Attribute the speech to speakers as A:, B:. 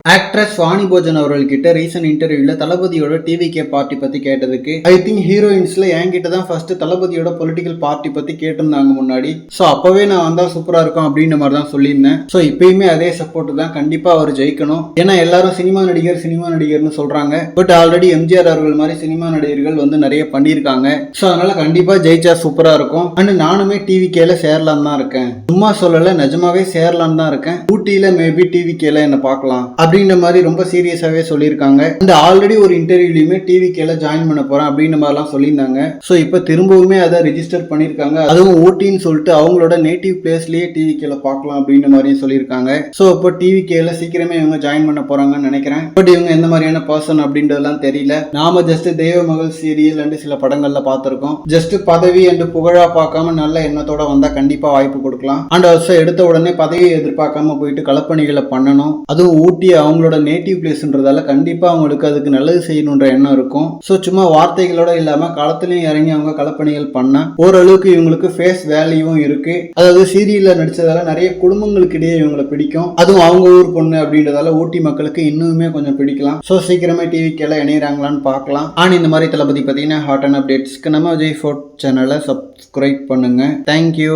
A: Actress Vani Bhojan அவர்கள்கிட்ட recent இன்டர்வியூல தளபதியோட TVK party பத்தி கேட்டதுக்கு ஐ திங்க் ஹீரோயின்ஸ்ல என்கிட்ட தான் ஃபர்ஸ்ட் தளபதியோட பொலிட்டிக்கல் பார்ட்டி பத்தி கேட்டிருந்தாங்க முன்னாடி. ஸோ அப்பவே நான் வந்தா சூப்பரா இருக்கும் அப்படின்ற மாதிரி தான் சொல்லியிருந்தேன். ஸோ இப்பயுமே அதே சப்போர்ட் தான், கண்டிப்பா அவர் ஜெயிக்கணும். ஏன்னா எல்லாரும் சினிமா நடிகர்னு சொல்றாங்க. பட் ஆல்ரெடி எம்ஜிஆர் அவர்கள் மாதிரி சினிமா நடிகர்கள் வந்து நிறைய பண்ணியிருக்காங்க. ஸோ அதனால கண்டிப்பா ஜெயிச்சா சூப்பரா இருக்கும். அண்ட் நானுமே டிவிகேல சேரலாம் தான் இருக்கேன், சும்மா சொல்லல, நிஜமாவே சேரலாம் தான் இருக்கேன். ஊட்டியில மேபி டிவிகேல என்ன பார்க்கலாம் அப்படின்ற மாதிரி ரொம்ப சீரியஸாவே சொல்லியிருக்காங்க. அந்த ஆல்ரெடி ஒரு இன்டர்வியூலயுமே டிவிகேல ஜாயின் பண்ண போறேன் அப்படின்ற மாதிரிலாம் சொல்லியிருந்தாங்க. ஸோ இப்போ திரும்பவுமே அதை ரிஜிஸ்டர் பண்ணியிருக்காங்க. அதுவும் ஊட்டின்னு சொல்லிட்டு அவங்களோட நேட்டிவ் பிளேஸ்லயே டிவிகேல பார்க்கலாம் அப்படின்ற மாதிரியும் சொல்லியிருக்காங்க. ஸோ இப்போ டிவிகேல சீக்கிரமே இவங்க ஜாயின் பண்ண போறாங்கன்னு நினைக்கிறேன். பட் இவங்க எந்த மாதிரியான பர்சன் அப்படின்றதெல்லாம் தெரியல. நாம ஜஸ்ட் தெய்வ மகள் சீரியல் அண்ட் சில படங்கள்ல பார்த்திருக்கோம். ஜஸ்ட் பதவி அண்ட் புகழா பார்க்காம நல்ல எண்ணத்தோட வந்தா கண்டிப்பா வாய்ப்பு கொடுக்கலாம். அண்ட் ஆல்சோ எடுத்த உடனே பதவியை எதிர்பார்க்காம போயிட்டு களப்பணிகளை பண்ணணும். அதுவும் ஊட்டி அவங்களோட நேட்டிவ் பிளேஸ்ன்றதால கண்டிப்பா அவங்களுக்கு அதுக்கு நல்லது செய்யணுன்ற எண்ணம் இருக்கும். ஸோ சும்மா வார்த்தைகளோட இல்லாம களத்திலையும் இறங்கி அவங்க களப்பணிகள் பண்ண ஓரளவுக்கு இவங்களுக்கு ஃபேஸ் வேல்யூவும் இருக்கு. அதாவது சீரியல்ல நடிச்சதால நிறைய குடும்பங்களுக்கு இடையே இவங்களை பிடிக்கும். அதுவும் அவங்க ஊர் பொண்ணு அப்படின்றதால ஊட்டி மக்களுக்கு இன்னுமே கொஞ்சம் பிடிக்கலாம். ஸோ சீக்கிரமே டிவிக்கெல்லாம் இணையறாங்களான்னு பார்க்கலாம். ஆனால் இந்த மாதிரி தளபதி பார்த்தீங்கன்னா ஹாட் அண்ட் அப்டேட்ஸ்க்கு நம்ம விஜய் ஃபோர்ட் சேனலை சப்ஸ்கிரைப் பண்ணுங்க. தேங்க்யூ.